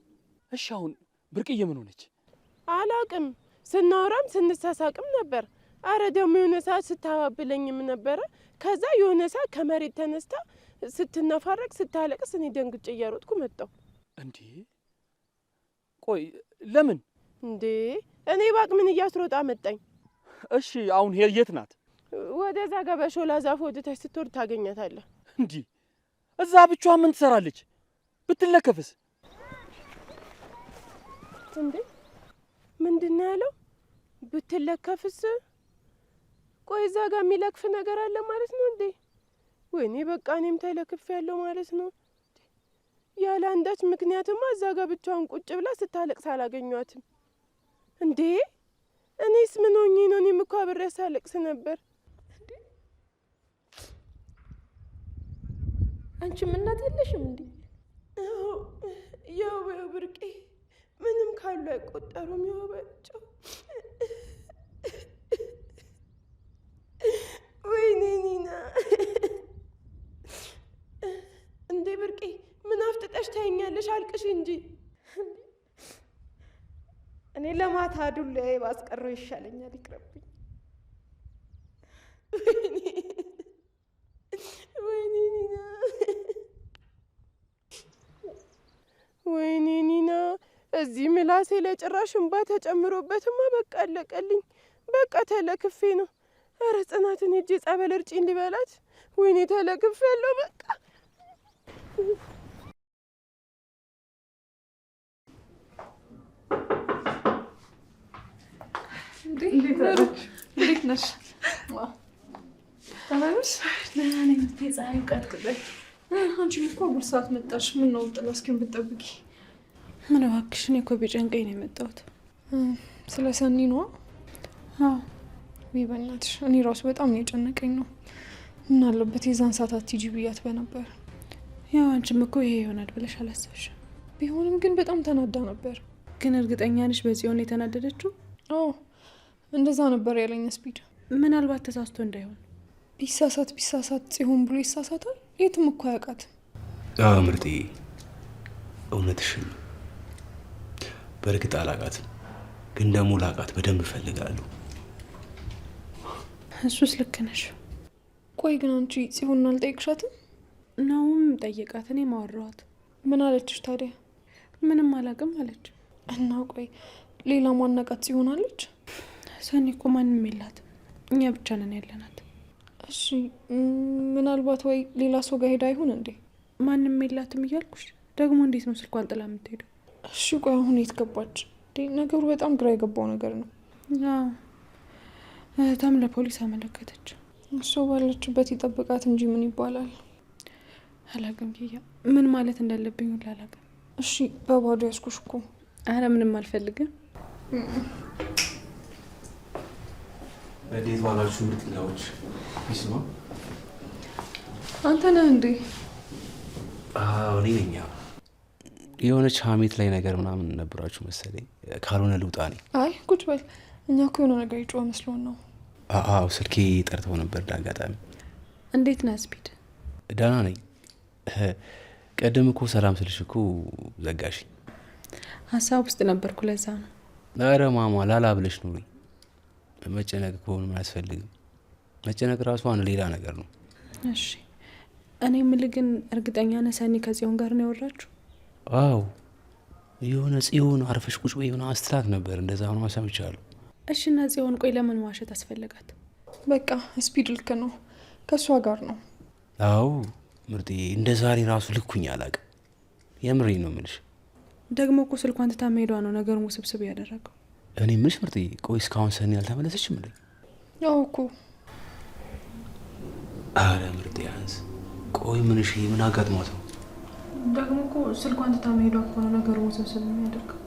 Speaker 3: እሺ አሁን ብርቅዬ ምን ሆነች?
Speaker 2: አላቅም። ስናወራም ስንሳሳቅም ነበር። አረ ደግሞ የሆነ ሰዓት ስታባብለኝም ነበረ። ከዛ የሆነ ሰዓት ከመሬት ተነስታ ስትነፋረቅ ስታለቅስ እኔ ደንግጬ እያሮጥኩ መጣሁ።
Speaker 3: እንዴ ቆይ ለምን
Speaker 2: እንዴ? እኔ ባቅ ምን እያስሮጣ መጣኝ።
Speaker 3: እሺ አሁን የት ናት?
Speaker 2: ወደዛ ጋር በሾላ ዛፍ ወደታች ስትወርድ ታገኛታለህ።
Speaker 3: እንዴ እዛ ብቻዋን ምን ትሰራለች? ብትለከፍስ?
Speaker 2: እንዴ ምንድን ነው ያለው? ብትለከፍስ? ቆይ እዛ ጋር የሚለክፍ ነገር አለ ማለት ነው እንዴ? ወይኔ በቃ እኔም ተለክፍ ያለው ማለት ነው። ያለ አንዳች ምክንያትማ እዛ ጋር ብቻዋን ቁጭ ብላ ስታለቅስ አላገኟትም እንዴ? እኔስ ምን ሆኜ ነው? እኔም እኮ አብሬ ሳለቅስ ነበር። አንቺም እናት የለሽም እንዴ? ያው ብርቄ ምንም ካሉ አይቆጠሩም። ይወባቸው ወይኔ ኒና እንዴ ብርቄ ምን አፍጥጠሽ ታይኛለሽ? አልቅሽ እንጂ። እኔ ለማታ ዱላ ባስቀረው ይሻለኛል። ይቅርብኝ። ወይኔ ኒና ወይኔ ኒና እዚህ ምላሴ ላይ ጭራሽ እንባ ተጨምሮበትማ በቃ አለቀልኝ። በቃ ተለክፌ ነው። ኧረ ጽናትን ሄጄ ጸበል እርጪ እንዲበላት። ወይኔ ተለክፌ ያለው በቃ
Speaker 7: እንዴት ነሽ? ተማሪስ ለኔ ፀሐይ ቀጥቅጠኝ። አንቺ እኮ ጉድ ሰዓት መጣሽ። ምን ነው ጥላ እስኪን ብትጠብቂ?
Speaker 2: ምን እባክሽ፣ እኔ እኮ ቢጨንቀኝ ነው የመጣሁት።
Speaker 7: ስለ ሰኒ ነው?
Speaker 2: አዎ።
Speaker 7: ወይ በእናትሽ እኔ ራሱ በጣም ነው የጨነቀኝ ነው። ምን አለበት የዛን ሰዓት አትሂጂ ብያት በነበር።
Speaker 2: ያው አንቺም እኮ ይሄ ይሆናል ብለሽ አላሰብሽም።
Speaker 7: ቢሆንም ግን በጣም ተናዳ ነበር።
Speaker 2: ግን እርግጠኛ ነሽ በዚህ ሆነ የተናደደችው?
Speaker 7: አዎ እንደዛ ነበር ያለኝ ስፒድ።
Speaker 2: ምናልባት ተሳስቶ እንዳይሆን።
Speaker 7: ቢሳሳት ጽዮን ብሎ ይሳሳታል? የትም እኮ አያውቃትም።
Speaker 9: አዎ ምርጤ እውነትሽን። በእርግጥ አላውቃትም፣ ግን ደግሞ ላውቃት በደንብ እፈልጋለሁ።
Speaker 2: እሱስ ልክ ነሽ።
Speaker 7: ቆይ ግን አንቺ ጽዮንን አልጠየቅሻትም?
Speaker 2: ነውም ጠየቃት። እኔ ማወራኋት።
Speaker 7: ምን አለችሽ ታዲያ?
Speaker 2: ምንም አላውቅም አለች።
Speaker 7: እና ቆይ ሌላ ማናቃት ጽዮን አለች?
Speaker 2: ሰኒ እኮ ማንም የላትም፣ እኛ ብቻ ነን ያለናት።
Speaker 7: እሺ ምናልባት ወይ ሌላ ሰው ጋር ሄዳ ይሁን እንዴ?
Speaker 2: ማንም የላትም እያልኩሽ ደግሞ እንዴት ነው ስልኳን ጥላ የምትሄደው?
Speaker 7: እሺ ቆይ አሁን የት ገባች? ነገሩ በጣም ግራ የገባው ነገር ነው።
Speaker 2: እህቷም ለፖሊስ አመለከተች።
Speaker 7: እሱ ባለችበት ይጠብቃት እንጂ ምን ይባላል?
Speaker 2: አላውቅም ኪያ፣ ምን ማለት እንዳለብኝ ሁሉ አላውቅም።
Speaker 7: እሺ በባዶ ያዝኩሽ እኮ።
Speaker 2: አረ ምንም አልፈልግም።
Speaker 9: እንዴት ዋላችሁ ምርጥኛዎች? ይስማ
Speaker 7: አንተ ነህ እንዴ?
Speaker 9: አዎ እኔ ነኝ። የሆነች ሀሜት ላይ ነገር ምናምን ነበራችሁ መሰለኝ። ካልሆነ ልውጣ ነኝ።
Speaker 7: አይ ቁጭ በል። እኛ እኮ የሆነ ነገር ይጮህ መስሎን ነው።
Speaker 9: አዎ ስልኬ ጠርተው ነበር እንዳጋጣሚ።
Speaker 2: እንዴት ነህ ስፒድ?
Speaker 9: ደህና ነኝ። ቀደም እኮ ሰላም ስልሽ እኮ ዘጋሽኝ።
Speaker 2: ሀሳብ ውስጥ ነበርኩ ለዛ ነው።
Speaker 9: ኧረ ማማ ላላ ብለሽ ኑሪ። መጨነቅ ከሆነ ምን አያስፈልግም። መጨነቅ ራሱ አንድ ሌላ ነገር ነው።
Speaker 2: እሺ እኔ የምልህ ግን እርግጠኛ ነህ ሰኒ ከጽዮን ጋር ነው ያወራችሁ?
Speaker 9: አዎ የሆነ ጽዮን አርፈሽ ቁጭ በይ ምናምን ስትላት ነበር። እንደዛ ነው ሰምቻለሁ።
Speaker 2: እሺ እና ጽዮን ቆይ ለምን ዋሸት አስፈለጋት?
Speaker 7: በቃ ስፒድ ልክ ነው፣ ከእሷ ጋር ነው።
Speaker 9: አዎ ምርጤ እንደ ዛሬ ራሱ ልኩኝ አላውቅም። የምሬን ነው የምልሽ።
Speaker 2: ደግሞ እኮ ስልኳን ትታ መሄዷ ነው ነገሩን ውስብስብ ያደረገው።
Speaker 9: እኔ የምልሽ ምርጤ ቆይ እስካሁን ሰኒ አልተመለሰችም እንዴ?
Speaker 7: ያው እኮ
Speaker 9: አረ ምርጤ ያንስ ቆይ ምንሽ ምን አጋጥሟት ነው?
Speaker 7: ደግሞ እኮ ስልኳን ትታ መሄዷ እኮ ነው ነገሩን ውስብስብ የሚያደርገው።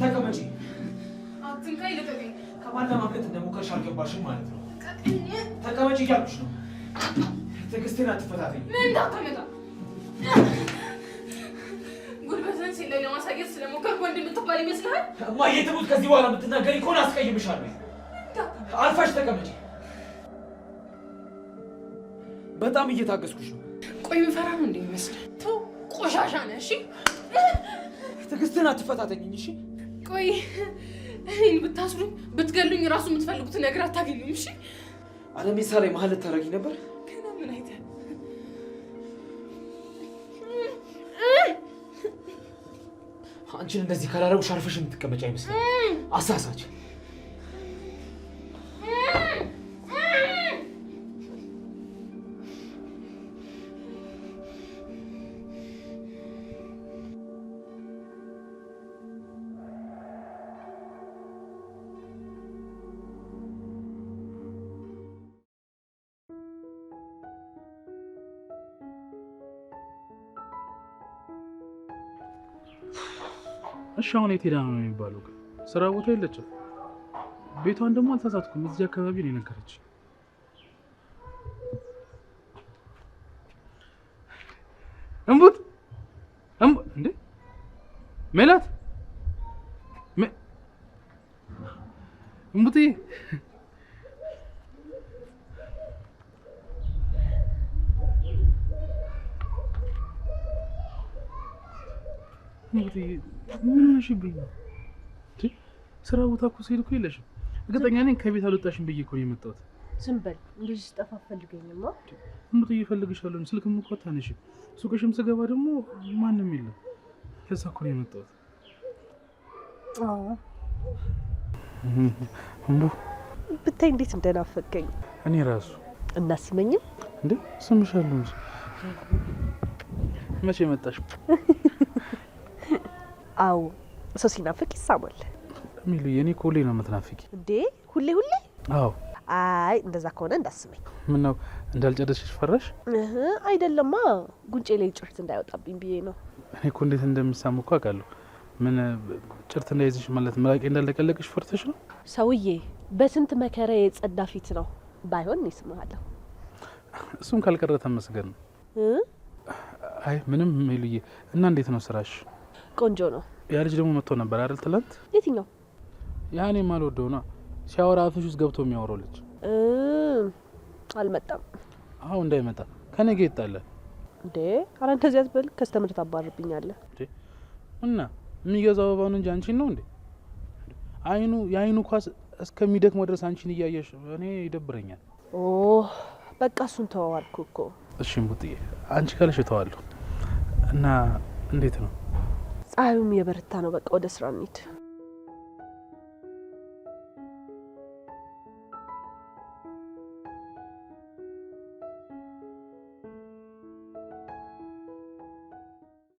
Speaker 5: ተቀመጪ።
Speaker 7: አትንካኝ፣ ልቀቀኝ።
Speaker 5: ከማን ለማምለጥ እንደሞከርሽ አልገባሽም ማለት ነው። ተቀመጪ እያልኩሽ ነው። ትዕግስቴን አትፈታተኝ።
Speaker 7: ምን እንዳታመጣ ጉልበትን ሲል ላይ ለማሳየት ስለሞከርክ ወንድ የምትባል ይመስልሃል?
Speaker 5: እማዬ ትሙት፣ ከዚህ በኋላ የምትናገሪ ከሆነ አስቀይምሻለሁ። አልፋሽ ተቀመጪ። በጣም እየታገስኩሽ ነው።
Speaker 7: ቆይ ምፈራ ነው እንደ ይመስል ተው፣ ቆሻሻ ነህ። እሺ
Speaker 5: ትዕግስትን አትፈታተኝኝ። እሺ
Speaker 7: ቆይ እኔን ብታስሩኝ ብትገሉኝ ራሱ የምትፈልጉት ነገር አታገኙም። እሺ
Speaker 5: አለሜሳ ላይ መሀል ልታረጊ ነበር።
Speaker 7: ገና ምን አይተህ?
Speaker 5: አንቺን እንደዚህ ካላረጉሽ አርፈሽ የምትቀመጪ አይመስልም። አሳሳች
Speaker 12: እሺ አሁን የት ሄዳ ነው የሚባለው? ስራ ቦታ የለችም።
Speaker 13: ቤቷን ደግሞ አልተሳሳትኩም፣ እዚህ አካባቢ ነው የነገረች። እምቡጥ እንዴ ሜላት እምቡጥዬ ምን ሆነሽብኝ ነው? ስራ ቦታ እኮ ስሄድ እኮ የለሽም። እርግጠኛ ነኝ ከቤት አልወጣሽም ብዬ እኮ ነው የመጣሁት።
Speaker 2: ዝም በል እንደዚህ ስጠፋ ፈልገኝማ።
Speaker 13: እምቡጥዬ እፈልግሻለሁ። ስልክም እኮ አታነሺም። ሱቅሽም ስገባ ደግሞ ማንም የለም። ለዛ እኮ ነው የመጣሁት። እምቡ
Speaker 2: ብታይ እንዴት እንደናፈቀኝ
Speaker 13: እኔ ራሱ
Speaker 2: እናስመኝም
Speaker 13: እንዴ ስምሻለሁ እንጂ መቼ መጣሽ?
Speaker 2: አዎ ሰው ሲናፍቅ ይሳማል።
Speaker 13: ሚሉ የኔ እኮ ሁሌ ነው የምትናፍቂ።
Speaker 2: እንዴ ሁሌ ሁሌ?
Speaker 13: አዎ።
Speaker 2: አይ እንደዛ ከሆነ እንዳስመኝ።
Speaker 13: ምን ነው እንዳልጨረስሽ ፈራሽ?
Speaker 2: አይደለማ ጉንጬ ላይ ጭርት እንዳይወጣብኝ ብዬ ነው።
Speaker 13: እኔ እኮ እንዴት እንደሚሳም እኮ አውቃለሁ። ምን ጭርት እንዳይዝሽ ማለት መራቄ እንዳለቀለቅሽ ፈርተሽ ነው?
Speaker 2: ሰውዬ በስንት መከራ የጸዳ ፊት ነው። ባይሆን እኔ እስምሃለሁ።
Speaker 13: እሱም ካልቀረ ተመስገን ነው። አይ ምንም ሜሉዬ። እና እንዴት ነው ስራሽ?
Speaker 2: ቆንጆ ነው።
Speaker 13: ያ ልጅ ደግሞ መጥቶ ነበር አይደል ትላንት?
Speaker 2: የትኛው?
Speaker 13: ያኔ ማልወደው ነው ሲያወራ አፍሽ ውስጥ ገብቶ የሚያወራው ልጅ።
Speaker 2: አልመጣም።
Speaker 13: አዎ እንዳይመጣ ከነገ ይጣላል
Speaker 2: እንዴ? አረ እንደዚህ አትበል። ከስተምር ታባርብኛለህ
Speaker 13: እንዴ? እና የሚገዛው አበባውን እንጂ አንቺን ነው እንዴ? የአይኑ ኳስ እስከሚደክመው ድረስ አንቺን እያየሽ እኔ ይደብረኛል።
Speaker 2: ኦ በቃ እሱን ተዋዋልኩ እኮ።
Speaker 13: እሺ እምቡጥዬ አንቺ ካለሽ እተዋለሁ። እና እንዴት ነው?
Speaker 2: ፀሐዩም የበረታ ነው። በቃ ወደ ስራ እንሂድ።